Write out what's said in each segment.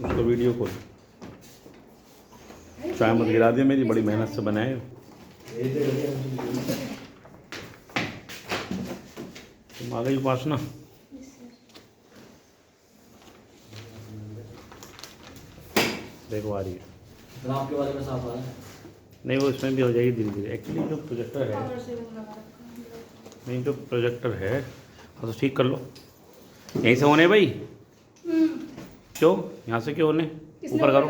उसको video call. चाय मत गिरा दिया, मेरी बड़ी मेहनत से बनाए। तुम आ गई उपासना। देखो आ रही है। आपके बारे में साफ आ रहा है। नहीं वो इसमें भी हो जाएगी धीरे धीरे। एक्चुअली जो प्रोजेक्टर है, नहीं जो प्रोजेक्टर है तो ठीक कर लो। यहीं से होने भाई। क्यों यहाँ से क्यों होने? ऊपर करो।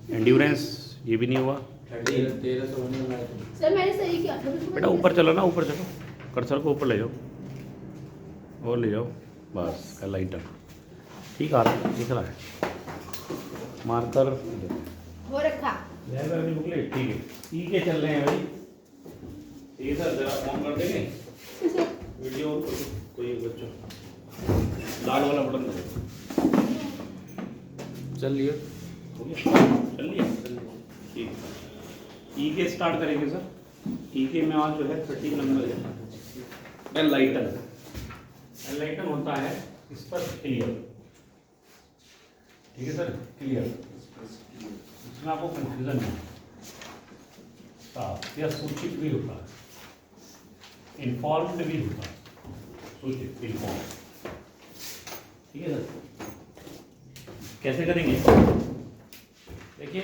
एंड्योरेंस ये भी नहीं हुआ। 13 से होने वाला है। सर मैंने सही किया था। बेटा ऊपर चलो ना, ऊपर चलो, कर्सर को ऊपर ले जाओ और ले जाओ, बस लाइटर ठीक आ रहा है, दिख रहा है। मार्कर हो रखा। बुकलेट ठीक है, ठीक है चल रहे हैं भाई। ठीक है सर, जरा फोन कर देंगे वीडियो कोई बच्चों। लाल वाला बटन दो। चल लिए हो गया, चल लिया ठीक। ई के स्टार्ट करेंगे सर। ई के में आज जो है 30 नंबर है। एनलाइटन, एनलाइटन होता है स्पष्ट, क्लियर। ठीक है सर, क्लियर। इसमें आपको कंफ्यूजन है, साफ या सूचित भी होता है, इन्फॉर्म्ड भी होता है। सूचित, इन्फॉर्म। ठीक है सर, कैसे करेंगे देखिए।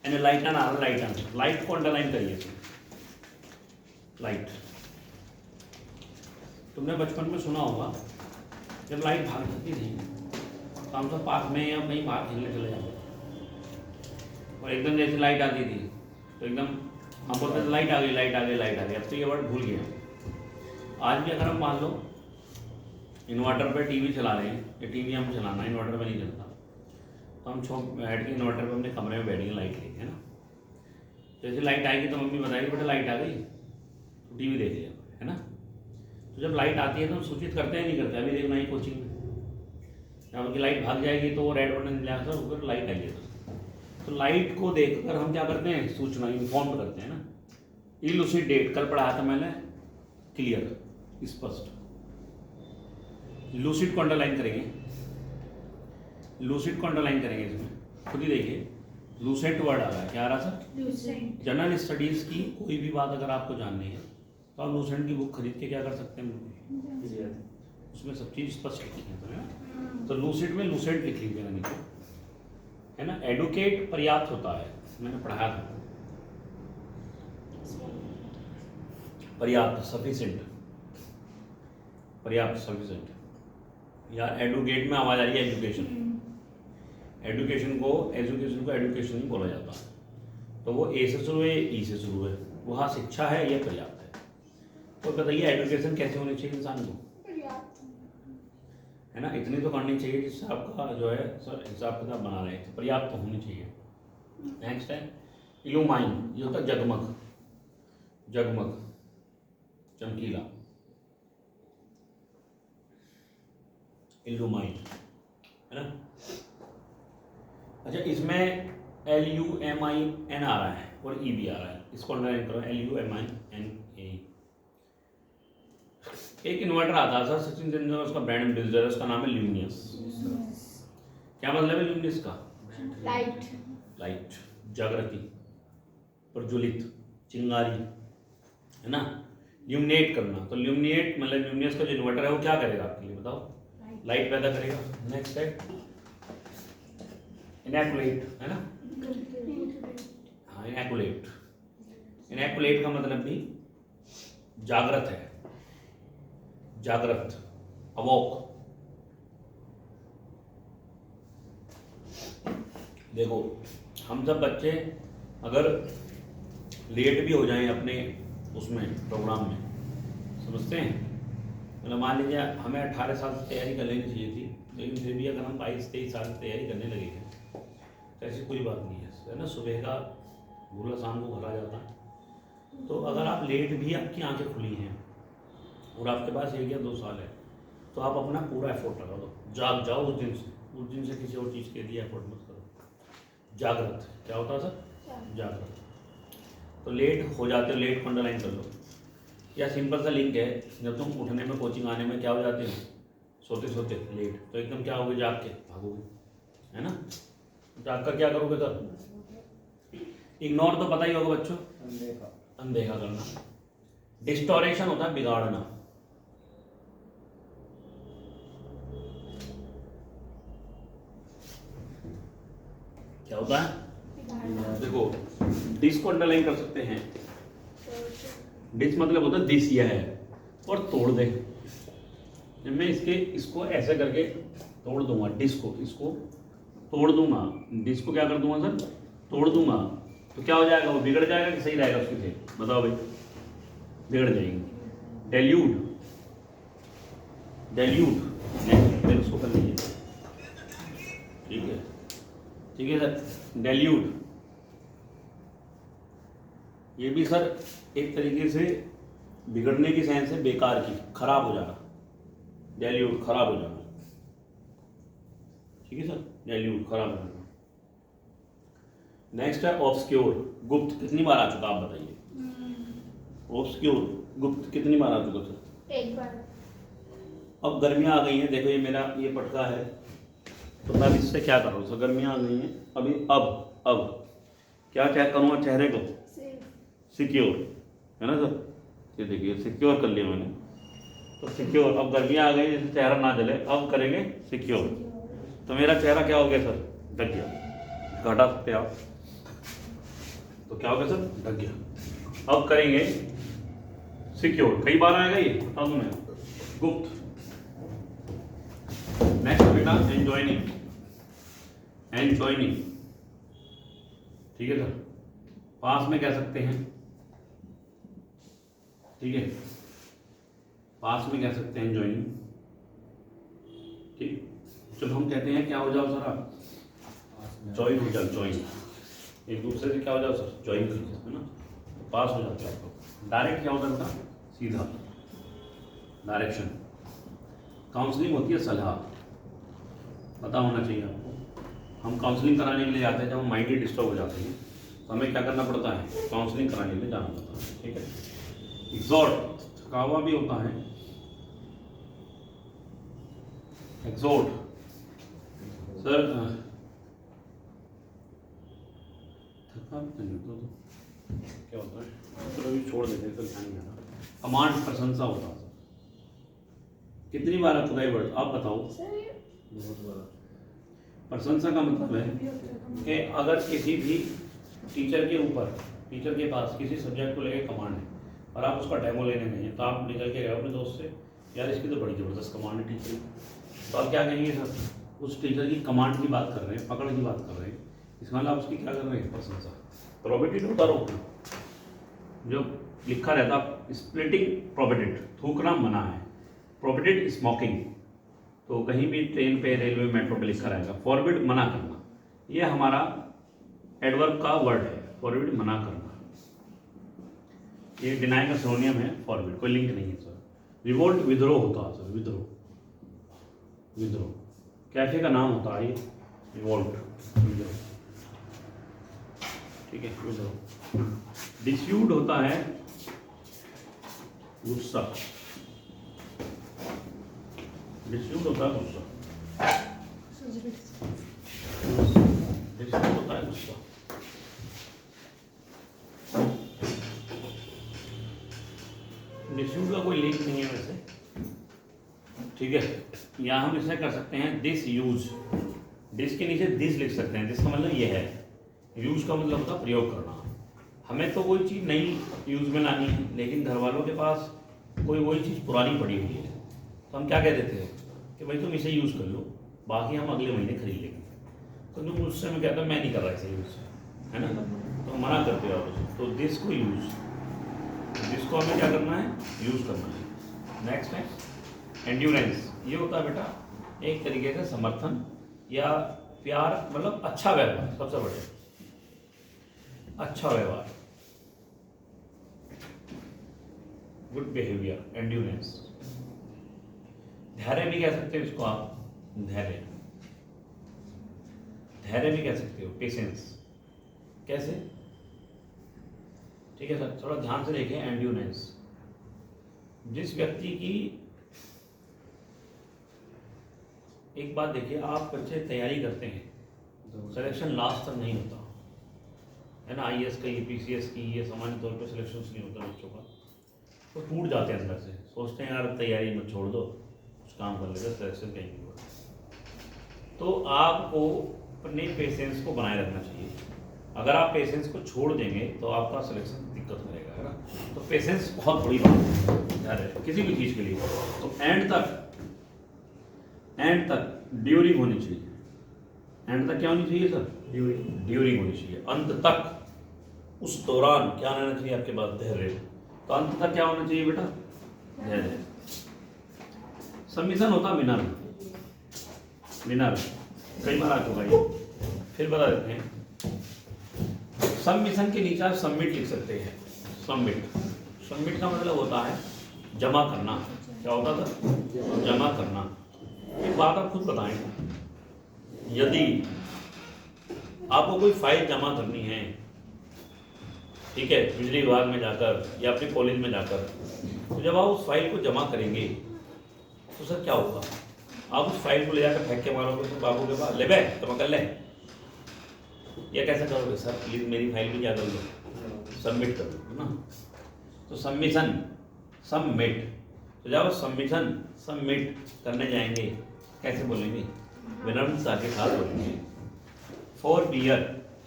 एनालाइटन आ रहा, लाइटन, लाइट को अंडरलाइन करिए। लाइट, तुमने बचपन में सुना होगा जब लाइट भाग जाती थी तो हम सब पार्क में या कहीं बाहर खेलने चले जाते थे, और एकदम जैसे लाइट आती थी तो एकदम हम बोलते थे लाइट आ गई, लाइट आ गई, लाइट आ गई। अब तो ये वर्ड भूल गया। आज भी अगर हम मान लो इन्वर्टर पे टीवी चला रहे हैं, या टीवी हम चलाना है, इन्वर्टर पे नहीं चलता, तो हम बैठ के इन्वर्टर पे अपने कमरे में बैठेंगे लाइट लेके, है ना। जैसे लाइट आएगी तो मम्मी बताएगी बेटा लाइट आ गई, तो टीवी देख लिया, है ना। तो जब लाइट आती है तो हम सूचित करते हैं नहीं करते? अभी देखना ही कोचिंग में जब उनकी लाइट भाग जाएगी तो वो रेड बटन दिलाकर ऊपर लाइट आई है। तो लाइट को देखकर हम क्या करते हैं? सूचना, इन्फॉर्म करते हैं ना। इलुसिडेट, कल पढ़ाया था मैंने, क्लियर, स्पष्ट। लूसिड को अंडरलाइन करेंगे, लूसिड को अंडरलाइन करेंगे। इसमें खुद ही देखिए, लूसेंट वर्ड आ रहा है। क्या आ रहा सर? जनरल स्टडीज की कोई भी बात अगर आपको जाननी है तो आप लूसेंट की बुक खरीद के क्या कर सकते हैं, उसमें सब चीज़ स्पष्ट लिखी है। तो लूसिड में लूसेंट लिख लीजिएगा नीचे, है ना। एडुकेट पर्याप्त होता है, मैंने पढ़ाया था, पर्याप्त, सफिशिएंट, पर्याप्त, सफिशिएंट। या एडुकेट में आवाज आ रही है एजुकेशन, एजुकेशन को एजुकेशन ही बोला जाता है। तो वो ए से शुरू है, ई से शुरू है, वहाँ शिक्षा है, ये पर्याप्त है। तो बताइए एजुकेशन कैसे होनी चाहिए इंसान को, है ना। इतनी तो करनी चाहिए जिससे आपका जो है सर हिसाब किताब बना रहे हैं, पर्याप्त तो होनी चाहिए। नेक्स्ट है इल्यूमाइन, ये होता है जगमग, जगमग, चमकीला, इल्यूमाइन, है ना। अच्छा, इसमें LUMIN आ रहा है और E भी आ रहा है, इसको अंडरलाइन करो, LUMINA। एक इन्वर्टर आता है सर, सचिन तेंदुलकर उसका ब्रांड एम्बेसडर है, उसका नाम है ल्यूमिनस। क्या मतलब है ल्यूमिनस का? लाइट, लाइट, जागृति, प्रज्वलित, चिंगारी, है ना। ल्यूमिनेट करना, तो ल्यूमिनेट मतलब ल्यूमिनस का जो इन्वर्टर है वो क्या करेगा आपके लिए बताओ? लाइट पैदा करेगा। नेक्स्ट है इनैकुलेट, है ना। हाँ, इनैकुलेट, इनैकुलेट का मतलब भी जागृत है, जागृत, अवोक। देखो हम सब बच्चे अगर लेट भी हो जाएं अपने उसमें प्रोग्राम में, समझते हैं, मतलब मान लीजिए हमें 18 साल से तैयारी कर लेनी चाहिए थी, लेकिन फिर भी अगर हम 22-23 साल से तैयारी करने लगे हैं तो ऐसी कोई बात नहीं है ना। सुबह का भूला शाम को घर आ जाता है। तो अगर आप लेट भी, आपकी आंखें खुली हैं और आपके पास 1 या 2 साल है, तो आप अपना पूरा एफर्ट लगा दो, जाग जाओ उस दिन से किसी और चीज़ के लिए एफर्ट मत करो। जागृत क्या होता है सर? जागृत। तो लेट हो जाते हो, लेट को अंडरलाइन कर लो। या सिंपल सा लिंक है, जब तुम उठने में कोचिंग आने में क्या हो जाते हो, सोते सोते लेट, तो एकदम क्या होगे, जाग के भागोगे, है ना। जाग कर क्या करोगे सर, इग्नोर तो पता ही होगा बच्चों, अनदेखा करना। डिस्टोरेशन होता है बिगाड़ना। क्या होता है, देखो डिस को अंडरलाइन कर सकते हैं। डिस मतलब होता है दिस यह है, और तोड़ दे। जब मैं इसको ऐसे करके तोड़ दूंगा, डिस को, इसको तोड़ दूंगा, डिस को क्या कर दूंगा सर, तोड़ दूंगा, तो क्या हो जाएगा, वो बिगड़ जाएगा कि सही रहेगा उसकी से, बताओ भाई, बिगड़ जाएगी। डेल्यूट, फिर उसको कर लीजिए, ठीक है सर। डेल्यूट ये भी सर एक तरीके से बिगड़ने की सेंस है, बेकार की, खराब हो जाना, डेल्यूट खराब हो जाना, ठीक है सर, डेल्यूट खराब हो जाना। नेक्स्ट है ऑब्सक्योर, गुप्त, कितनी बार आ चुका आप बताइए, ऑब्सक्योर गुप्त कितनी बार आ चुका सर, एक बार। अब गर्मियाँ आ गई हैं, देखो ये मेरा ये पटका है, तो मैं इससे क्या करूँ सर, गर्मियाँ आ गई हैं अभी, अब क्या करूँगा, चेहरे को सिक्योर, है ना सर, ये देखिए सिक्योर कर लिया मैंने, तो सिक्योर, अब गर्मियाँ आ गई, जैसे चेहरा ना जले, अब करेंगे सिक्योर, तो मेरा चेहरा क्या हो गया सर, ढक गया, घटा सकते आप, तो क्या हो गया सर, ढक गया। अब करेंगे सिक्योर, कई बार आएगा ये बता दूं मैं, गुप्त। नेक्स्ट बेटा एंजॉइनिंग, ठीक है सर, पास में कह सकते हैं, ठीक है, पास में कह सकते हैं एंजॉइनिंग, ठीक। जब हम कहते हैं क्या हो जाओ सर आप, ज्वाइन हो जाओ, ज्वाइन, एक दूसरे से क्या हो जाओ सर, ज्वाइन कर जाओ, है ना, तो पास हो जाते हैं आपको। डायरेक्ट क्या होता है, सीधा, डायरेक्शन। काउंसलिंग होती है सलाह, पता होना चाहिए आपको। हम काउंसलिंग कराने के लिए जाते हैं जब हम माइंड डिस्टर्ब हो जाते हैं, तो हमें क्या करना पड़ता है, काउंसलिंग कराने के लिए जाना पड़ता है, ठीक है। एग्जॉर्ट, थकावा भी होता है, एग्जॉर्ट सर, थका तो क्या होता है, तो अभी छोड़ देते हैं, तो ध्यान नहीं आ रहा। कमांड, प्रशंसा होता है सर, कितनी बार आता है वर्ड आप बताओ, बहुत बड़ा। प्रशंसा का मतलब है कि अगर किसी भी टीचर के ऊपर, टीचर के पास किसी सब्जेक्ट को लेकर कमांड है और आप उसका डेमो लेने गए हैं, तो आप निकल के गए अपने दोस्त से, यार इसकी तो बड़ी ज़बरदस्त कमांड है टीचर की, तो आप क्या कहेंगे सर, उस टीचर की कमांड की बात कर रहे हैं, पकड़ की बात कर रहे हैं, इसका मतलब आप उसकी क्या कर रहे हैं, प्रशंसा। प्रोबेटेड होता रोकना, जो लिखा रहता स्प्लिटिंग प्रोबेटेड, थूकना मना है, प्रोबेटेड स्मोकिंग, तो कहीं भी ट्रेन पे, रेलवे, मेट्रो पे लिखा रहेगा, फॉरबिड मना करना, ये हमारा एडवर्ब का वर्ड है, फॉरबिड मना करना, ये डिनाई का सिनोनियम है फॉरबिड, कोई लिंक नहीं है सर। रिवोल्ट विद्रोह होता है सर, विद्रोह, कैफे का नाम होता है ये, रिवोल्ट, विद्रोह, ठीक है, विद्रोह। डिस्प्यूट होता है गुस्सा, डिस्प्यूट होता है गुस्सा, डिस्प्यूट होता है गुस्सा। डिस्प्यूट का कोई लिंक नहीं है वैसे, ठीक है, या हम इसे कर सकते हैं दिस यूज, दिस के नीचे दिस लिख सकते हैं, जिसका मतलब ये है, यूज का मतलब होता है प्रयोग करना। हमें तो कोई चीज़ नई यूज में लानी है, लेकिन घर वालों के पास कोई वही चीज़ पुरानी पड़ी हुई है, तो हम क्या कह देते हैं कि भाई तुम इसे यूज़ कर लो, बाकी हम अगले महीने खरीद लेंगे, तो तुम उससे मैं कहता मैं नहीं कर रहा इसे यूज़, है ना, तो मना करते हो आप, तो दिस को यूज़, दिस को हमें क्या करना है, यूज़ करना है। नेक्स्ट है एंड्योरेंस, ये होता है बेटा एक तरीके से समर्थन या प्यार, मतलब अच्छा व्यवहार, सबसे बड़े अच्छा व्यवहार, गुड बिहेवियर, एंड्योरेंस। धैर्य भी कह सकते हो इसको आप, धैर्य, धैर्य भी कह सकते हो, पेशेंस, कैसे, ठीक है सर, थोड़ा ध्यान से देखें, एंड्योरेंस, जिस व्यक्ति की, एक बात देखिए, आप बच्चे तैयारी करते हैं, सिलेक्शन लास्ट तक नहीं होता है ना। आईएएस का, ये पीसीएस की, ये सामान्य तौर पे सिलेक्शन नहीं होता बच्चों का, तो टूट जाते हैं अंदर से, सोचते हैं यार तैयारी मत छोड़ दो, कुछ काम कर लेगा, सिलेक्शन कहीं नहीं होगा। तो आपको अपने पेशेंस को बनाए रखना चाहिए। अगर आप पेशेंस को छोड़ देंगे तो आपका सिलेक्शन दिक्कत करेगा, है ना। तो पेशेंस बहुत बड़ी बात है यार किसी भी चीज़ के लिए। तो एंड तक ड्यूरिंग होनी चाहिए। एंड तक क्या होनी चाहिए सर? ड्यूरिंग होनी चाहिए। अंत तक, उस दौरान क्या रहना चाहिए आपके पास? धैर्य। तो अंत तक क्या होना चाहिए बेटा? धैर्य। सबमिशन होता विनर, कई बार आ चुका है, फिर बता देते हैं। सबमिशन के नीचे आप सबमिट लिख सकते हैं। सबमिट का मतलब होता है जमा करना। क्या होता था? जमा करना। एक बात आप खुद बताएं, यदि आपको कोई फाइल जमा करनी है, ठीक है, बिजली विभाग में जाकर या अपने कॉलेज में जाकर, तो जब आप उस फाइल को जमा करेंगे तो सर क्या होगा? आप उस फाइल को ले जाकर फेंक के मारोगे तो बाबू के पास, ले बे तो कर ले, या कैसा करोगे? सर प्लीज मेरी फाइल भी क्या कर लो, सबमिट कर दो, है ना। तो सबमिशन, सबमिट। तो जब सबमिशन सबमिट करने जाएंगे कैसे बोलेंगे? विनम्रता के साथ बोलेंगे। फॉर बियर,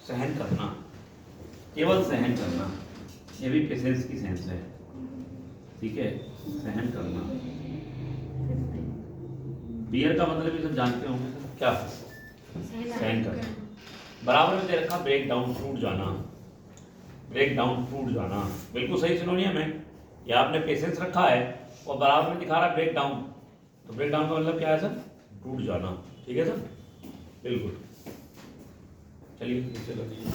सहन करना, केवल सहन करना, ये भी पेशेंस की सेंस है, ठीक है, सहन करना। बियर का मतलब भी सब जानते होंगे, क्या? सहन करना। बराबर में दे रखा ब्रेक डाउन, टूट जाना, ब्रेक डाउन, टूट जाना, बिल्कुल सही सिनोनियम है। या आपने पेशेंस रखा है और बराबर में दिखा रहा है ब्रेक डाउन, तो ब्रेक डाउन का मतलब क्या है सर? टूट जाना, ठीक है सर, बिल्कुल। चलिए नीचे लगिए।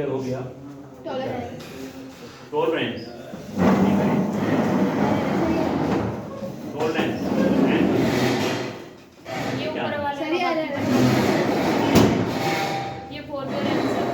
हो गया टॉलरेंस, टॉलरेंस ये ऊपर वाला सर ये आ रहा है। ये फोरबेरेंस है।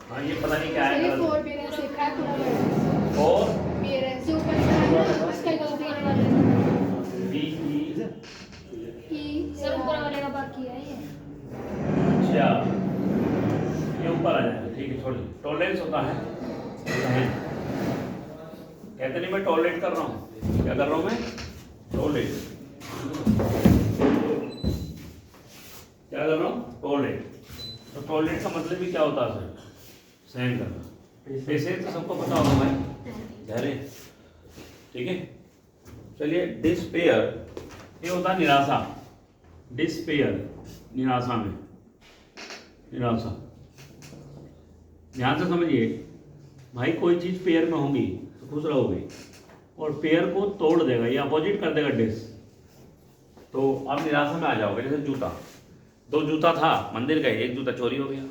हाँ ये पता नहीं क्या सर ये है, फोर पेरेंट्स लिखा है पूरा। और पेरेंट्स से ऊपर लिखा है ना, उसका गलती है। बी सर ऊपर वाले का बाकी है ये। अच्छा, ये ऊपर आ जाएगा, ठीक है, छोड़िए। टॉलरेंस होता है सहन। कहते नहीं मैं टॉलरेट कर रहा हूँ, क्या कर रहा हूँ मैं? टॉलरेट। क्या कर रहा हूँ? टॉलरेट। तो टॉलरेट का मतलब भी क्या होता है सर? सहन करना। पेशेंस तो सबको पता होगा भाई, धैर्य, ठीक है। चलिए डिस्पेयर, ये होता है निराशा। डिस्पेयर, निराशा में, निराशा। ध्यान से समझिए भाई, कोई चीज़ पेयर में होगी तो खुश रहोगे, और पेयर को तोड़ देगा, ये अपोजिट कर देगा डिस, तो आप निराशा में आ जाओगे। जैसे जूता, दो जूता था, मंदिर गए, एक जूता चोरी हो गया,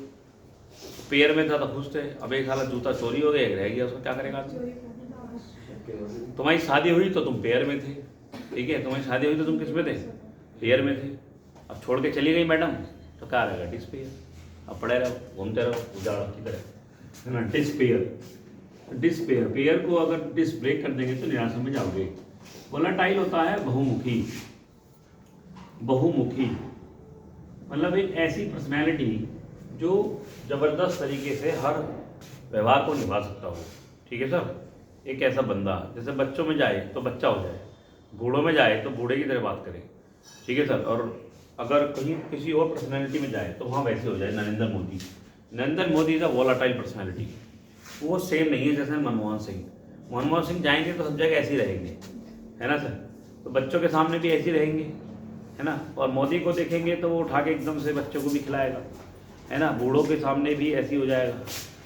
पेयर में था तो खुश थे, अब एक हालत जूता चोरी हो गया, एक रह गया, उसको क्या करेगा? तुम्हारी शादी हुई तो तुम पेयर में थे, ठीक है, तुम्हारी शादी हुई तो तुम किस में थे? पेयर में थे। अब छोड़ के चली गई मैडम तो क्या रहेगा? डिस्पेयर। अब पड़े रहो, घूमते रहो उजाड़ की तरह, है ना। डिस्पेयर, डिस्पेयर, पेयर को अगर डिस ब्रेक कर देंगे तो निराशा में जाओगे। वोलेटाइल होता है बहुमुखी। बहुमुखी मतलब एक ऐसी पर्सनैलिटी जो ज़बरदस्त तरीके से हर व्यवहार को निभा सकता हो, ठीक है सर। एक ऐसा बंदा जैसे बच्चों में जाए तो बच्चा हो जाए, बूढ़ों में जाए तो बूढ़े की तरह बात करे, ठीक है सर। और अगर कहीं किसी और पर्सनैलिटी में जाए तो वहाँ वैसे हो जाए। Narendra Modi, Narendra Modi is a volatile personality, वो सेम नहीं है जैसे मनमोहन सिंह। मनमोहन सिंह जाएंगे तो सब जगह ऐसे ही रहेंगे, है ना सर। तो बच्चों के सामने भी ऐसे ही रहेंगे, है ना। और मोदी को देखेंगे तो वो उठा के एकदम से बच्चों को भी खिलाएगा, है ना। बूढ़ों के सामने भी ऐसे ही हो जाएगा,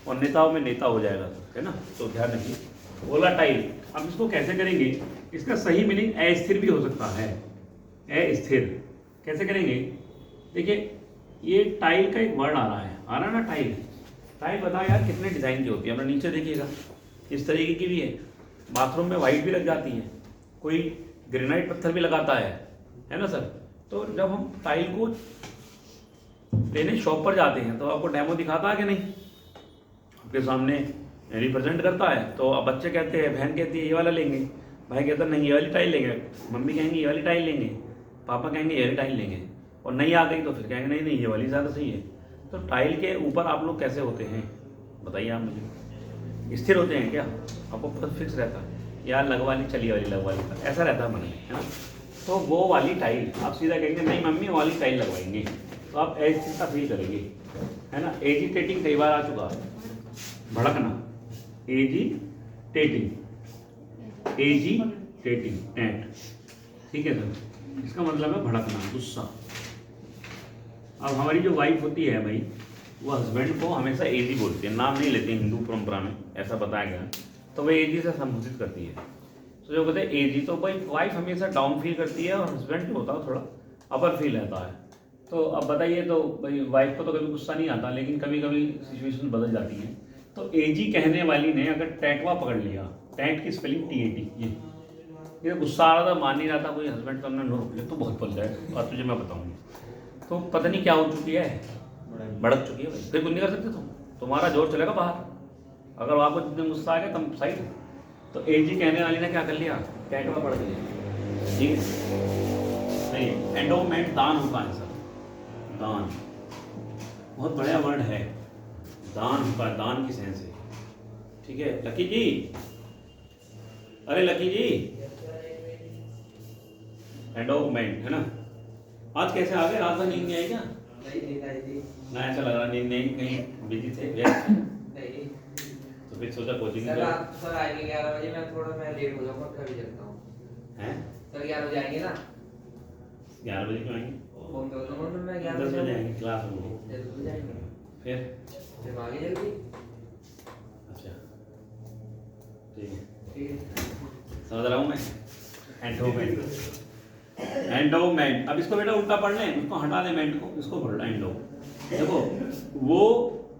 और नेताओं में नेता हो जाएगा, है ना। तो ध्यान रखिए। वोलाटाइल, अब इसको कैसे करेंगे, इसका सही मीनिंग अस्थिर भी हो सकता है, अस्थिर। कैसे करेंगे, देखिए ये टाइल का एक वर्ड आ रहा है ना, टाइल। टाइल बताओ यार कितने डिज़ाइन की होती है, अपना नीचे देखिएगा, इस तरीके की भी है, बाथरूम में वाइट भी लग जाती है, कोई ग्रेनाइट पत्थर भी लगाता है ना सर। तो जब हम टाइल को लेने शॉप पर जाते हैं तो आपको डेमो दिखाता है कि नहीं, आपके सामने रिप्रेजेंट करता है। तो अब बच्चे कहते हैं, बहन कहती है ये वाला लेंगे, भाई कहता है नहीं ये वाली टाइल लेंगे, मम्मी कहेंगे ये वाली टाइल लेंगे, पापा कहेंगे ये वाली टाइल लेंगे, और नहीं आ गई तो फिर कहेंगे नहीं नहीं ये वाली ज़्यादा सही है। तो टाइल के ऊपर आप लोग कैसे होते हैं बताइए आप मुझे, स्थिर होते हैं क्या, आपको फिक्स रहता है या लगवाली चली वाली लगवाली, ऐसा रहता है मन में, है ना। तो वो वाली टाइल आप सीधा कहेंगे नहीं मम्मी वो वाली टाइल लगवाएंगे, तो आप अस्थिरता फील करेंगे, है ना। एजिटेटिंग कई बार आ चुका है, भड़कना, एजिटेटिंग, एजिटेटिंग एट, ठीक है सर, इसका मतलब है भड़कना, गुस्सा। अब हमारी जो वाइफ होती है भाई, वो हस्बैंड को हमेशा एजी बोलती है, नाम नहीं लेती, हिंदू परंपरा में ऐसा बताया गया, तो वह एजी से संबोधित करती है। तो जो कहते हैं एजी, तो भाई वाइफ हमेशा डाउन फील करती है और हस्बैंड जो होता है थोड़ा अपर फील रहता है। तो अब बताइए, तो भाई वाइफ को तो कभी गुस्सा नहीं आता, लेकिन कभी कभी सिचुएशन बदल जाती है। तो एजी कहने वाली ने अगर टैटवा पकड़ लिया, टैट की स्पेलिंग TAT, ये गुस्सा आ रहा था, मान नहीं रहा था कोई हस्बैंड, तो हमने नो रोक लिया, तो बहुत बोल जाए और तुझे मैं बताऊँगी, तो पता नहीं क्या हो चुकी है, भड़क चुकी है भाई, फिर कुछ नहीं कर सकते तुम्हारा जोर चलेगा बाहर, अगर आपको जितने गुस्सा आएगा तुम साइड। तो एजी कहने वाली ने क्या कर लिया, टैटवा पड़ गया, ठीक है। सही है, एंडोमेंट दान होता है सर, दान बहुत बढ़िया वर्ड है, दान होता है, दान की सेंस है, ठीक है। लकी जी, अरे लकी जी, एंडोमेंट है ना। आज कैसे आ गए, रात भर नींद नहीं आई क्या? ना ऐसा लग रहा नींद नहीं, कहीं बिजी थे व्यस्त नहीं, तो फिर सोचा कोचिंग सर आप सर आएंगे 11 बजे, मैं थोड़ा मैं लेट हो जाऊंगा, कभी चलता हूँ। हैं, सर 11 बजे आएंगे ना, 11 बजे क्यों आएंगे, फोन कर दूंगा मैं 11 10 बजे बजे आएंगे, क्लास होगी, 10 बजे आएंगे, फिर आगे जल्दी, अच्छा ठीक है, ठीक है। समझ रहा हूँ मैं। एंडोमेंट, एंडोमेंट, अब इसको बेटा उल्टा पढ़ लें, उसको हटा दें मेंट को, इसको पढ़ लो एंडो। देखो वो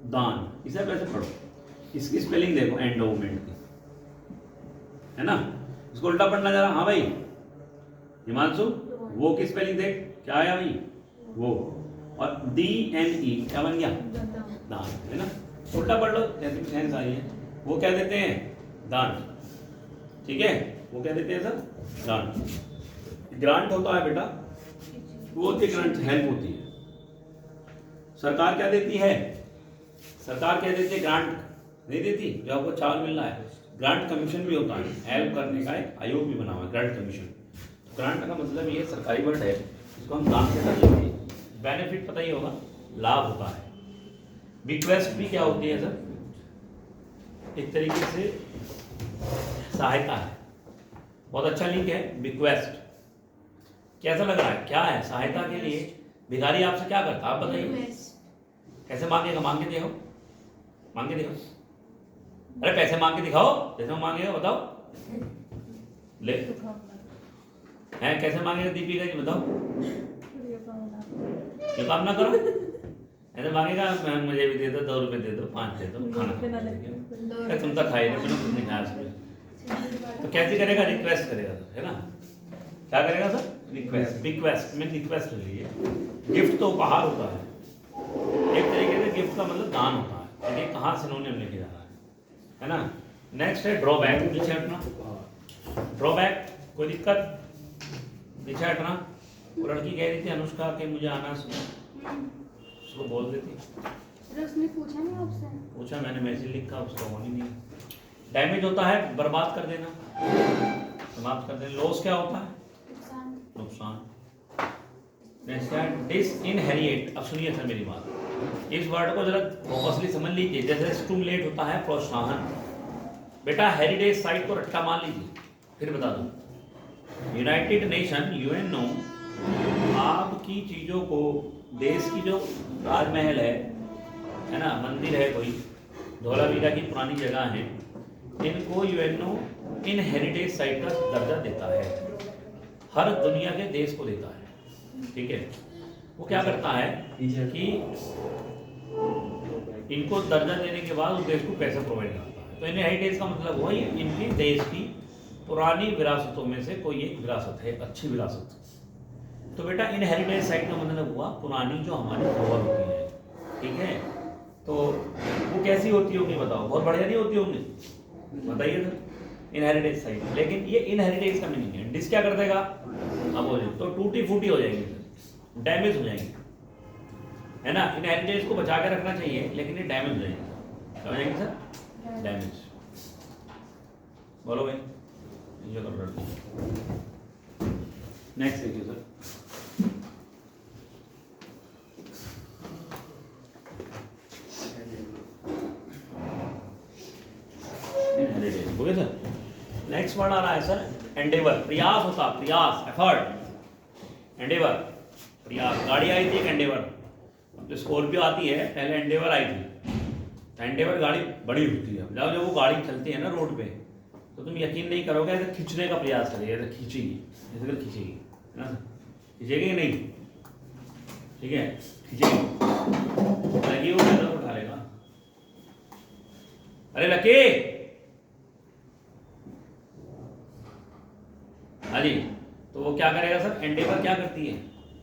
दान, इसे कैसे पढ़ो, इसकी स्पेलिंग देखो एंडोमेंट की, है ना। इसको उल्टा पढ़ना जरा, हाँ भाई हिमांशु, वो की स्पेलिंग देख क्या आया भाई, वो, और DNE क्या बन गया, दान, है ना। उल्टा पढ़ लो जैसे सेंस आई है। वो क्या देते हैं, दान, ठीक है, वो क्या देते हैं सर, दान। ग्रांट होता है बेटा, वो होती है ग्रांट, हेल्प होती है। सरकार क्या देती है, सरकार क्या देती है, ग्रांट नहीं देती, जो आपको चावल मिल रहा है। ग्रांट कमीशन भी होता है, हेल्प करने का एक आयोग भी बना हुआ है, ग्रांट कमीशन। ग्रांट का मतलब ये सरकारी वर्ड है, इसको हम दान से कर लेंगे। बेनिफिट पता ही होगा, लाभ होता है। रिक्वेस्ट भी क्या होती है सर, एक तरीके से सहायता है, बहुत अच्छा लिंक है, रिक्वेस्ट। कैसा लग रहा है, क्या है, सहायता के लिए भिखारी आपसे क्या करता है आप बताइए, कैसे मांगेगा, मांग के देखो, मांग के देखो, अरे पैसे मांग के दिखाओ, जैसे मांगेगा बताओ, ले हैं कैसे मांगेगा दीपिका जी बताओ, ये काम ना करो, ऐसे मांगेगा मुझे भी दे दो, 2 रुपए दे दो, 5 दे दो, खाना अरे तुम तो खाए नहीं, कुछ नहीं खाया उसमें। तो कैसे करेगा, रिक्वेस्ट करेगा सर, है ना। क्या करेगा सर, रिक्वेस्ट, रिक्वेस्ट में रिक्वेस्ट ले लीजिए। गिफ्ट तो उपहार होता है, एक तरीके से गिफ्ट का मतलब दान होता है, लेकिन कहाँ सिनोनिम लेके जा रहा है ना। नेक्स्ट है ड्रॉबैक, पीछे हटना, ड्रॉबैक कोई दिक्कत, पीछे हटना। वो लड़की कह रही थी अनुष्का के मुझे आना, उसको बोल देती, उसने पूछा नहीं आपसे, पूछा मैंने, मैसेज लिखा, उसका हो ही नहीं। डैमेज होता है, बर्बाद कर देना, समाप्त कर देना। लॉस क्या होता है, नुकसान। डिसइनहेरिएट, अब सुनिए सर मेरी बात, इस वर्ड को जरा फोकसली समझ लीजिए। जैसे स्टिमुलेट होता है प्रोत्साहन, बेटा हेरिटेज साइट को रट्टा मान लीजिए, फिर बता दूं। यूनाइटेड नेशन UNO आपकी चीज़ों को, देश की जो राजमहल है ना, मंदिर है कोई, धौलावीरा की पुरानी जगह है, इनको यूएनओ इन हेरिटेज साइट का दर्जा देता है, हर दुनिया के देश को देता है। ठीक है, वो क्या करता है कि इनको दर्जा देने के बाद उस देश को पैसा प्रोवाइड करता है। तो इन हेरिटेज का मतलब हुआ ये इनकी देश की पुरानी विरासतों में से कोई एक विरासत है, अच्छी विरासत। तो बेटा इन हेरिटेज साइट का मतलब हुआ पुरानी जो हमारी धरोहर होती है। ठीक है, तो वो कैसी होती होगी बताओ, बहुत बढ़िया नहीं होती होंगी, बताइए सर। इनहेरिटेज साइट, लेकिन ये इनहेरिटेज का मीनिंग है, डिस क्या कर देगा, अब हो जाए तो टूटी फूटी हो जाएंगी, डैमेज हो जाएंगी, है ना। इनहेरिटेज को बचा के रखना चाहिए, लेकिन ये डैमेज हो जाएंगे, क्या हो जाएंगे सर, डैमेज। बोलो भाई, ये करो लड़की। नेक्स्ट देखिए सर, हो गया सर। नेक्स्ट वर्ड आ रहा है सर एंडेवर, प्रयास होता, प्रयास, एफर्ट, एंडेवर, प्रयास। गाड़ी आई थी एक एंडेवर, अब तो स्कॉर्पियो आती है, पहले एंडेवर आई थी। तो एंडेवर गाड़ी बड़ी होती है, जब वो गाड़ी चलती है ना रोड पे, तो तुम यकीन नहीं करोगे, ऐसे खींचने का प्रयास करेगी, ऐसे खींचेगी, ऐसे कर खींचेगी, है ना, खींचेगी कि नहीं, ठीक है, खींचेगी, लगी वो पैदल उठा लेगा। अरे लकी, हाँ जी, तो वो क्या करेगा सर, एंडेवर क्या करती है,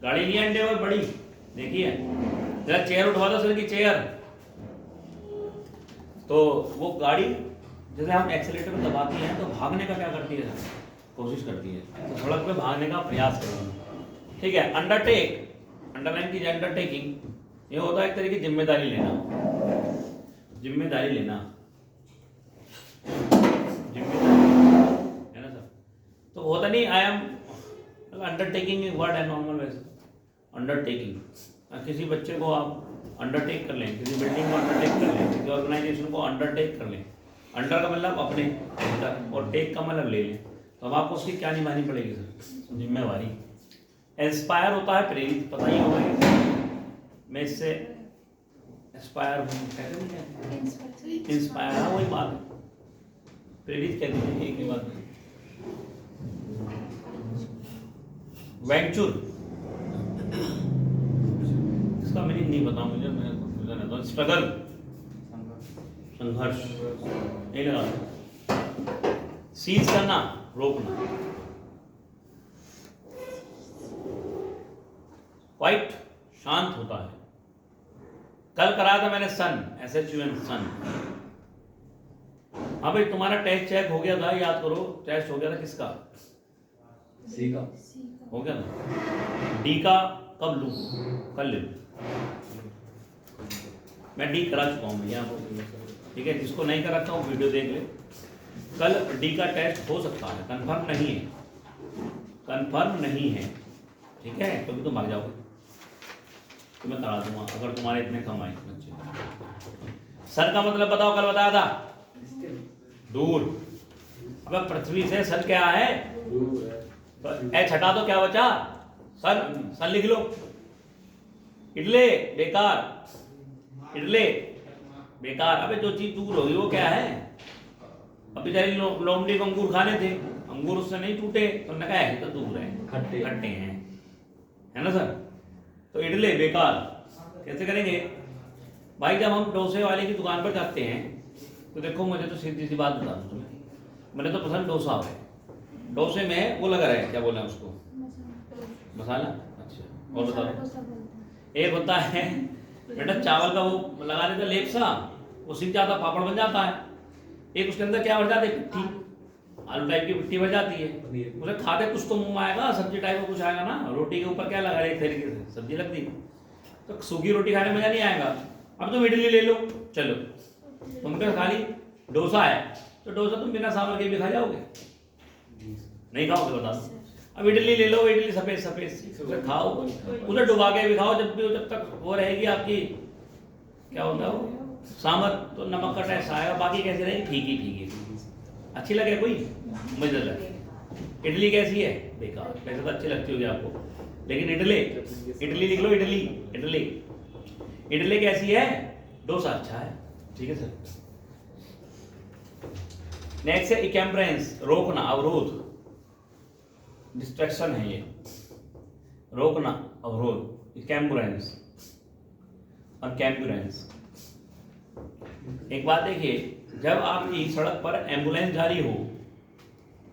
गाड़ी लिया एंडेवर बड़ी, देखिए जरा चेयर उठवा दो सर की चेयर, तो वो गाड़ी जैसे हम एक्सीलेटर में दबाती हैं तो भागने का क्या करती है, कोशिश करती है, तो सड़क पे भागने का प्रयास करती है। ठीक है, अंडरटेक, अंडरलाइन कीजिए, अंडरटेकिंग, ये होता है एक तरह की जिम्मेदारी लेना, जिम्मेदारी लेना, है ना सर। तो होता नहीं, आई एम अंडरटेकिंग वर्ड है नॉर्मल वैसे, अंडरटेकिंग, किसी बच्चे को आप अंडरटेक कर लें, किसी बिल्डिंग को अंडरटेक कर लें, किसी ऑर्गेनाइजेशन को अंडरटेक कर लें, अंडर का मतलब अपने अंडर और टेक का मतलब ले लें, तो अब आपको उसकी क्या निभानी पड़ेगी सर, जिम्मेवारी। इंस्पायर होता है प्रेरित, पता ही होगा, मैं इससे इंस्पायर हूँ, इंस्पायर, हाँ वही बात है, प्रेरित कहते हैं, एक ही बात है। वेंचर, इसका मीनिंग नहीं पता मुझे, मैं कंफ्यूजन है, तो स्ट्रगल, संघर्ष, नहीं लगा, सीज करना, रोकना, क्वाइट, शांत होता है। कल कराया था मैंने सन, SHUN, सन। हाँ भाई, तुम्हारा टेस्ट चेक हो गया था, याद करो, टेस्ट हो गया था किसका, सी का हो गया ना, डी का कब लूँ, कल ले लूँ, मैं डी करा चुका हूँ भैया, ठीक है, जिसको नहीं करा था वो वीडियो देख ले, कल डी का टेस्ट हो सकता है, कंफर्म नहीं है, कंफर्म नहीं है, ठीक है, क्योंकि तुम भाग जाओगे, तो मैं करा दूंगा अगर तुम्हारे इतने कम आए बच्चे। सर का मतलब बताओ, कल बताया था, दूर। अब पृथ्वी से सर क्या है, तो एच हटा दो, क्या बचा, सर, सर लिख लो, इडले बेकार, इडले बेकार। अबे जो चीज दूर होगी वो क्या है, अब बेचारी लोमड़ी को अंगूर खाने थे, अंगूर उससे नहीं टूटे, तो उन्होंने कहा है तो दूर है, खट्टे खट्टे हैं, है ना सर। तो इडले बेकार कैसे करेंगे भाई, जब हम डोसे वाले की दुकान पर जाते हैं, तो देखो मुझे तो सीधी सी बात बता दूं तुम्हें, मुझे तो पसंद डोसा है, डोसे में वो लगा रहा है, क्या बोला उसको, मसाला, अच्छा, और बता दो। एक होता है बेटा चावल का वो लगा देता लेपसा, वो सीख जाता, पापड़ बन जाता है। एक उसके अंदर क्या भर जाती है, पिट्ठी, आलू टाइप की पिट्ठी भर जाती है, उसे खाते कुछ तो मुंह में आएगा, सब्जी टाइप का कुछ आएगा ना, रोटी के ऊपर क्या लगा है, एक तरीके से सब्जी लगती है, तो सूखी रोटी खाने में मजा नहीं आएगा। अब तुम इडली ले लो, चलो तुमके खाली डोसा है, तो डोसा तुम बिना सावर के भी खा जाओगे, नहीं खाओगे बता दो। अब इडली ले लो, इडली सफेद सफेद उसे खाओ, उसे डुबा के भी खाओ, जब तक वो रहेगी आपकी, क्या होता है वो सांभर, तो नमक का टेस्ट आएगा, बाकी कैसे रहेगी, फीकी फीकी, अच्छी लगे कोई, मुझे लगे। इडली कैसी है, बेकार, वैसे तो अच्छी लगती होगी आपको, लेकिन इडली इडली लिख लो, इडली इडली इडली कैसी है? डोसा अच्छा है, ठीक है सर। नेक्स्ट है इकैम्ब्रेंस, रोकना, अवरोध, डिस्ट्रैक्शन है ये, रोकना, अवरोध, इकैम्ब्रेंस और कैम्बुरेंस। एक बात देखिए, जब आपकी सड़क पर एम्बुलेंस जा रही हो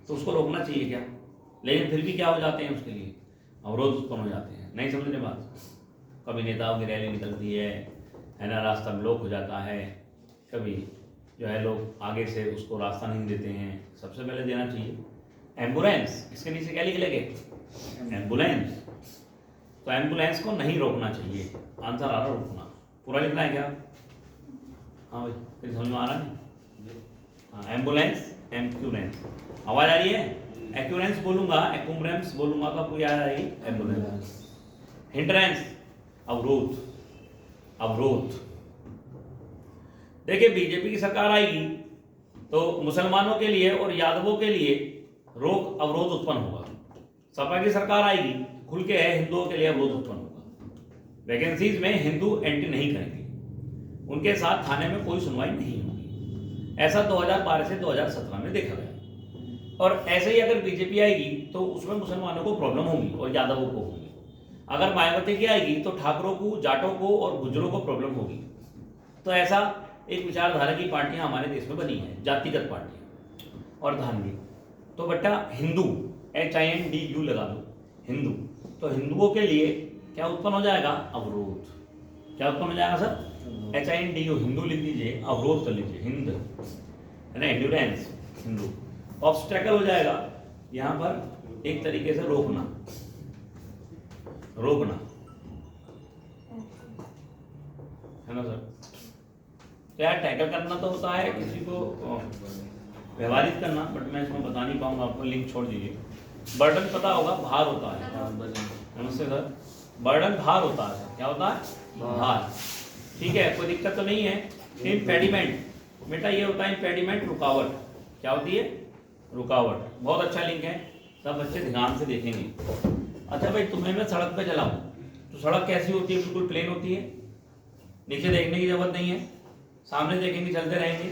तो उसको रोकना चाहिए क्या? लेकिन फिर भी क्या हो जाते हैं, उसके लिए अवरोध उत्पन्न हो जाते हैं। नहीं समझने बात? कभी नेताओं की रैली निकलती है ना, रास्ता ब्लॉक हो जाता है, कभी जो है लोग आगे से उसको रास्ता नहीं देते हैं। सबसे पहले देना चाहिए एम्बुलेंस। इसके नीचे क्या लिख लेंगे? एम्बुलेंस। तो एम्बुलेंस को नहीं रोकना चाहिए, आंसर आ रहा रोकना। पूरा लिखना है क्या? हाँ भाई, फिर समझ में आ रहा नहीं? हाँ, एम्बुलेंस, एम्बुलेंस। आवाज आ रही है? एक्यूरेंस बोलूंगा, एक्यूम्ब्रेंस बोलूंगा तो आपको याद आएगी एम्बुलेंस। हिंड्रेंस, अवरोध, अवरोध। देखिए बीजेपी की सरकार आएगी तो मुसलमानों के लिए और यादवों के लिए रोक अवरोध उत्पन्न होगा। सपा की सरकार आएगी, खुल के है हिंदुओं के लिए अवरोध उत्पन्न होगा। वैकेंसीज में हिंदू एंट्री नहीं करेंगे, उनके साथ थाने में कोई सुनवाई नहीं होगी। ऐसा 2012 से 2017 में देखा गया। और ऐसे ही अगर बीजेपी आएगी तो उसमें मुसलमानों को प्रॉब्लम होगी और यादवों को होगी। अगर मायावती की आएगी तो ठाकरों को, जाटों को और गुजरों को प्रॉब्लम होगी। तो ऐसा एक विचारधारा की पार्टियां हमारे देश में बनी हैं, जातिगत पार्टियां और धार्मिक। तो बेटा हिंदू, HINDU लगा दो, हिंदू। तो हिंदुओं के लिए क्या उत्पन्न हो जाएगा? अवरोध। क्या उत्पन्न हो जाएगा सर? HINDU, हिंदू लिख दीजिए, अवरोध कर लीजिए, हिंद है ना, एंड्योरेंस, हिंदू। ऑब्स्टेकल हो जाएगा यहाँ पर एक तरीके से रोकना, रोकना है ना सर। क्या टैकल करना तो होता है किसी को व्यवहारित करना, बट मैं इसमें बता नहीं पाऊंगा आपको, लिंक छोड़ दीजिए। बर्डन पता होगा, भार होता है। नमस्ते सर। बर्डन भार होता है, क्या होता है? भार। ठीक है, कोई दिक्कत तो नहीं है। इम्पेडिमेंट बेटा ये होता है इम्पेडिमेंट, रुकावट। क्या होती है? रुकावट। बहुत अच्छा लिंक है, सब बच्चे ध्यान से देखेंगे। अच्छा भाई, तुम्हें मैं सड़क पे चलाऊं तो सड़क कैसी होती है? बिल्कुल प्लेन होती है, नीचे देखने की जरूरत नहीं है, सामने देखेंगे चलते रहेंगे,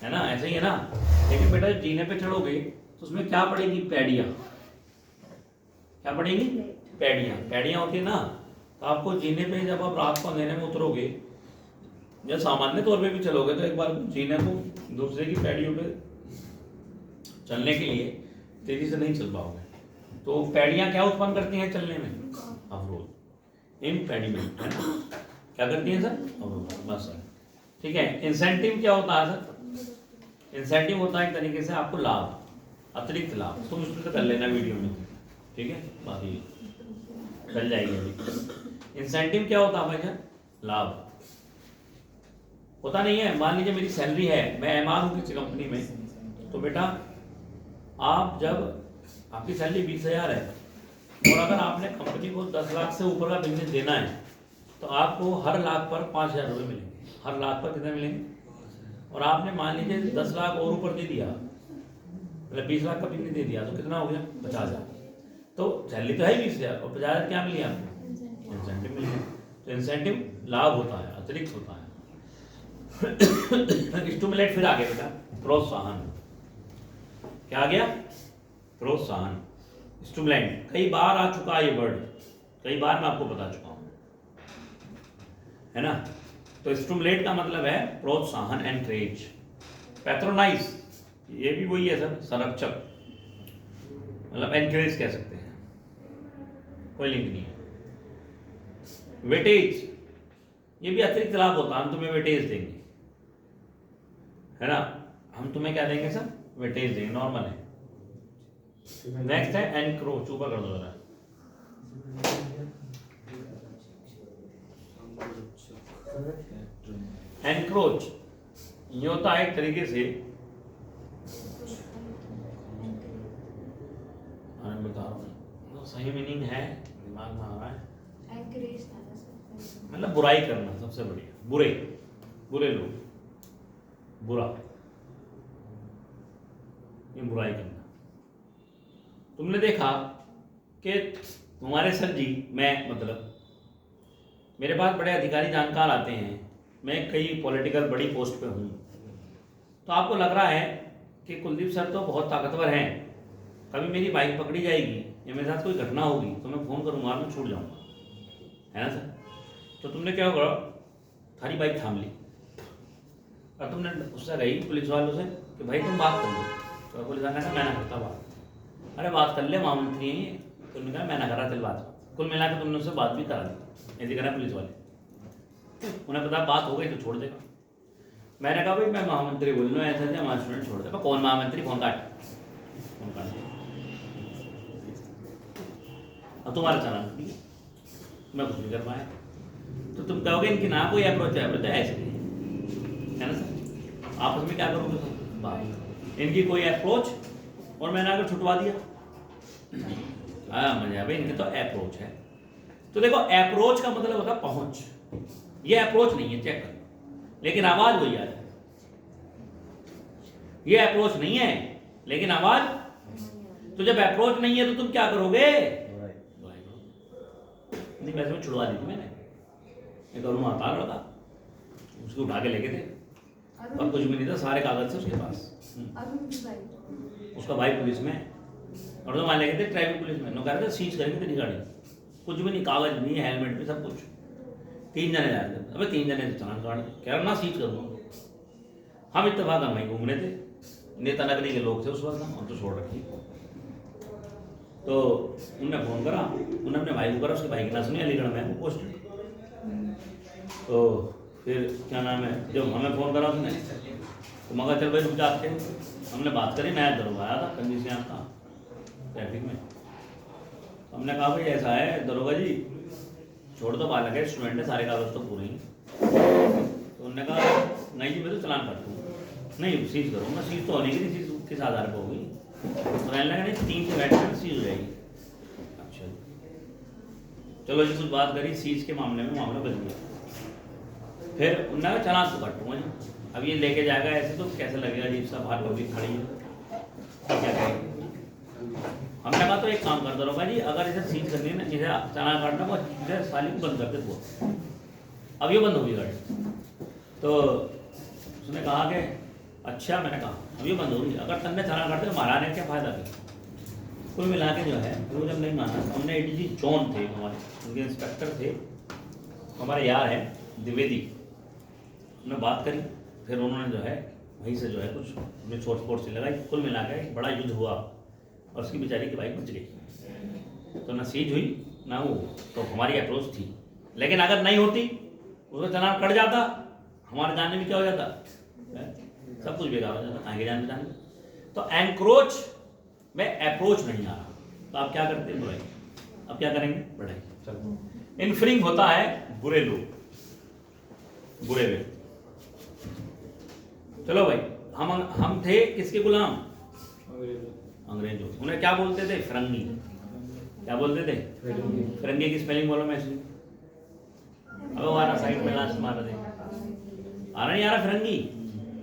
है ना, ऐसे ही है ना। लेकिन बेटा जीने पे चढ़ोगे तो उसमें क्या पड़ेगी? पैड़ियाँ। क्या पड़ेगी? पैड़ियाँ। पैड़ियाँ होती है ना, तो आपको जीने पे जब आप रात को अंधेरे में उतरोगे या सामान्य तौर पे भी चलोगे तो एक बार जीने को दूसरे की पैड़ियों पे चलने के लिए तेजी से नहीं चल पाओगे। तो पैड़ियाँ क्या उत्पन्न करती हैं चलने में? अवरोध, इम्पेडिमेंट, है ना। क्या करती हैं सर? अवरोध, बस सर। ठीक है। इंसेंटिव क्या होता है सर? इंसेंटिव होता है एक तरीके से आपको लाभ, अतिरिक्त लाभ। तुम इसको कर लेना वीडियो में, ठीक है, बाकी चल जाएगी अभी। इंसेंटिव क्या होता है भाई जान? लाभ होता नहीं है। मान लीजिए मेरी सैलरी है, मैं MR हूँ किसी कंपनी में, तो बेटा आप जब आपकी सैलरी 20,000 है और अगर आपने कंपनी को 10 लाख से ऊपर का बिजनेस देना है तो आपको हर लाख पर 5,000 रुपये मिलेंगे। हर लाख पर कितने मिलेंगे? और आपने मान लीजिए 10 लाख और ऊपर दे दिया, मतलब 20 लाख का बिजनेस दे दिया, तो कितना हो गया? 50,000। तो सैलरी तो है 20,000 और 50,000 क्या मिली आपको? इंसेंटिव मिल गया। तो इंसेंटिव लाभ होता है, अतिरिक्त होता है। स्टिमुलेट फिर आगे बेटा प्रोत्साहन। क्या आ गया? प्रोत्साहन, स्टिमुलेंट। कई बार आ चुका है ये वर्ड, कई बार मैं आपको बता चुका हूं, है ना। तो स्टिमुलेट का मतलब है प्रोत्साहन, एनकरेज। पैट्रोनाइज ये भी वही है सर, संरक्षक, मतलब एनकरेज कह सकते हैं, कोई लिंक नहीं है। वेटेज ये भी अतिरिक्त लाभ होता है, हम तुम्हें वेटेज देंगे, है ना। हम तुम्हें क्या देंगे सर? वेटेज देंगे, नॉर्मल है। नेक्स्ट है एनक्रोच, ऊपर कर दो जरा। एनक्रोच ये होता है एक तरीके से, मैं बता रहा हूँ सही मीनिंग है, दिमाग में आ रहा है, मतलब बुराई करना। सबसे बढ़िया बुरे, बुरे लोग, बुरा, ये बुराई करना। तुमने देखा कि तुम्हारे सर जी, मैं मतलब मेरे पास बड़े अधिकारी जानकार आते हैं, मैं कई पॉलिटिकल बड़ी पोस्ट पे हूँ, तो आपको लग रहा है कि कुलदीप सर तो बहुत ताकतवर हैं, कभी मेरी बाइक पकड़ी जाएगी या मेरे साथ कोई घटना होगी तो मैं फ़ोन करूँगा और मैं छूट जाऊँगा, है ना सर? तो तुमने क्या करा, थारी बाइक थाम ली और तुमने उससे रही पुलिस वालों से कि भाई तुम बात कर लो। तो पुलिस वाले ने कहा मैं ना करता बात। अरे बात कर ले, महामंत्री हैं ये। तुमने कहा मैं ना करा चल बात। कुल मिला के तुमने उससे बात भी करा दी, ऐसे करा पुलिस वाले। उन्हें पता बात हो गई तो छोड़ देगा। मैंने कहा भाई मैं महामंत्री बोल रहा हूँ, ऐसे ऐसे हमारा स्टूडेंट छोड़ देगा। कौन महामंत्री? फोन काट, फोन काट। अब तुम्हारा चालान ठीक है, मैं कुछ नहीं कर पाया तो तुम कहोगे इनकी ना कोई अप्रोच है, बोलते ऐसे है ना सर? आपस में क्या करोगे सर? बात इनकी कोई अप्रोच और मैंने अगर छुटवा दिया, हाँ मजा भाई इनकी तो अप्रोच है। तो देखो अप्रोच का मतलब होता है पहुंच, ये अप्रोच नहीं है, चेक कर, लेकिन आवाज वही आ रही है। ये अप्रोच नहीं है लेकिन आवाज, तो जब अप्रोच नहीं है तो तुम क्या करोगे? नहीं वैसे में छुड़वा दी थी मैंने, एक और आता लड़का, उसको उठा के लेके थे और कुछ भी नहीं था, सारे कागज थे उसके पास। उसका भाई पुलिस में और तो वहाँ लेके थे ट्रैफिक पुलिस में, कह रहे थे सीज करेंगे तेरी गाड़ी, कुछ भी नहीं, कागज भी, हेलमेट भी, सब कुछ। 3 जने जा रहे थे, अबे 3 जने से चालान काट, कह रहा ना सीज करूँगा। हम इत्तेफाक हम वहीं घूम रहे थे, नेता नगरी के लोग थे उस वक्त, हम तो छोड़ रखी। तो उनने फ़ोन करा, उन्होंने अपने भाई को करा, उसके भाई की ना सुनी, अलीगढ़ में वो पोस्टेड। तो फिर क्या नाम है, जब हमें फ़ोन करा उसने तो मगर चल भाई रुक जाते, हमने बात करी, नया दरोगा आया था कंजी से आपका ट्रैफिक में। हमने कहा भाई ऐसा है दरोगा जी, छोड़ दो बालक है, स्टूडेंट है, सारे कागज तो पूरे हैं। तो उन्होंने कहा नहीं जी मैं तो चलान काट दूँगा, नहीं सीज करूँगा, सीज तो होने की नहीं, सीज किस आधार पर होगी? तो मैंने लगा नहीं 3 से बैठ सीज हो जाएगी। अच्छा चलो जी कुछ बात करी, सीज के मामले में मामला बच गया। फिर उन्होंने कहा चलान तो काटूंगा जी, अब ये लेके जाएगा ऐसे तो कैसे लगेगा जी, सब बाहर पब्लिक खड़ी है, क्या कहेंगे? हमने कहा तो एक काम कर दरोगा जी, अगर इसे सीज करनी है ना, इसे चलान काटना वो इसे साली को बंद कर दे वो, अब ये बंद होगी गाड़ी। तो उसने कहा कि अच्छा, मैंने कहा अब ये बंद होगी, अगर तन्ने चलान काटते तो महाराज ने क्या फ़ायदा किया? कुल मिला के जो है वो जब नहीं माना, हमने एडीजी जॉन थे हमारे, उनके इंस्पेक्टर थे, हमारे यार हैं द्विवेदी, उन्होंने बात करी, फिर उन्होंने जो है वहीं से जो है कुछ हमें चोट स्पोर्ट से लगाई, कुल मिला के बड़ा युद्ध हुआ और उसकी बेचारी की बाइक बच गई। तो ना सीज हुई ना वो, तो हमारी अप्रोच थी, लेकिन अगर नहीं होती उसका चलान कट जाता, हमारे जानने में क्या हो जाता, सब कुछ बेकार हो जाता, आगे जाने जाने। तो एनक्रोच में अप्रोच नहीं आ रहा, तो आप क्या करते हैं? बुराई। अब क्या करेंगे? बढ़ाई। इन्फ्रिंग होता है बुरे लोग, बुरे व्यक्ति। चलो भाई, हम थे किसके गुलाम? अंग्रेजों। उन्हें क्या बोलते थे? फिरंगी। क्या बोलते थे? फिरंगी की स्पेलिंग बोलो मैं इसलिए, अब हमारा साइड में लास्ट मार दे, आ रहा नहीं आ रहा फिरंगी,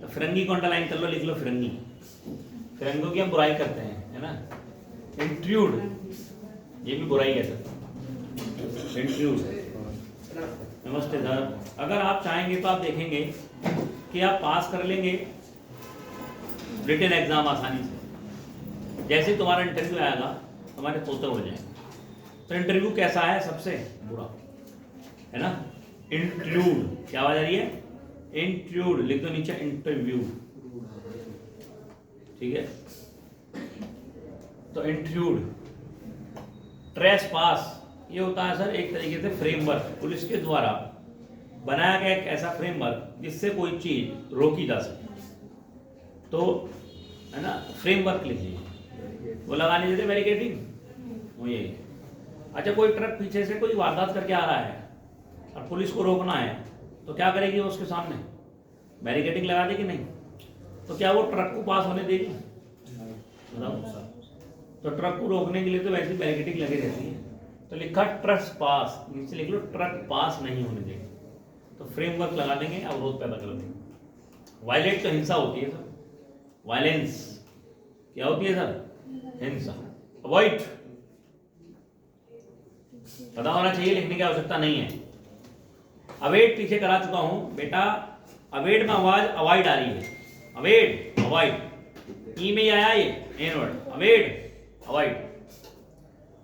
तो फिरंगी को अंडरलाइन कर लो, लिख लो फिरंगी। फिरंगों की हम बुराई करते हैं, है ना? इंट्रूड, ये भी बुराई है सर, इंट्रूड। नमस्ते सर, अगर आप चाहेंगे तो आप देखेंगे कि आप पास कर लेंगे रिटन एग्जाम आसानी से। जैसे तुम्हारा इंटरव्यू आएगा तुम्हारे तोते उड़ जाएंगे। तो इंटरव्यू कैसा है? सबसे बुरा, है ना? इंट्रूड, क्या आवाज आ रही है? इंट्रूड, लिख दो नीचे इंटरव्यू, ठीक है? तो इंट्रूड। ट्रेस पास, ये होता है सर एक तरीके से फ्रेमवर्क, पुलिस के द्वारा बनाया गया एक ऐसा फ्रेमवर्क जिससे कोई चीज रोकी जा सके। तो है ना, फ्रेमवर्क लिखिए, वो लगा लीजिए बैरिकेडिंग, वो ये। अच्छा, कोई ट्रक पीछे से कोई वारदात करके आ रहा है और पुलिस को रोकना है, तो क्या करेगी वो? उसके सामने बैरिकेडिंग लगा देगी नहीं? तो क्या वो ट्रक को पास होने देगी? बताओ। तो ट्रक को रोकने के लिए तो वैसी बैरिकेडिंग लगी रहती है। तो लिखा ट्रक पास, नीचे लिख लो ट्रक पास नहीं होने देगी। तो फ्रेमवर्क लगा देंगे, अवरोध पैदा कर देंगे। वायलेट तो हिंसा होती है सर, वायलेंस क्या होती है सर? हिंसा। अवॉइड, पता होना चाहिए, लिखने की आवश्यकता नहीं है। अवेट पीछे करा चुका हूं बेटा। अवेट में आवाज अवॉइड आ रही है, अवेट अवॉइड। ई में ही आया ये मेन वर्ड, अवेट अवॉइड।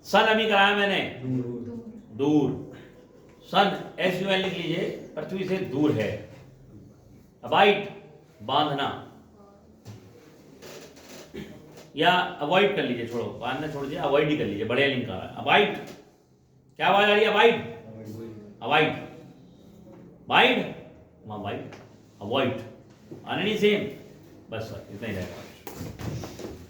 सन अभी कराया मैंने, दूर। सन SUN लिख लीजिए, पृथ्वी से दूर है। अवॉइड बांधना, या अवॉइड कर लीजिए, छोड़ो बांधना छोड़ दीजिए, अवॉइड ही कर लीजिए, बढ़िया लिंक आ रहा है। अवॉइड क्या आवाज आ रही है? Avoid avoid wide wide avoid आने नहीं सेम, बस इतना ही रहेगा।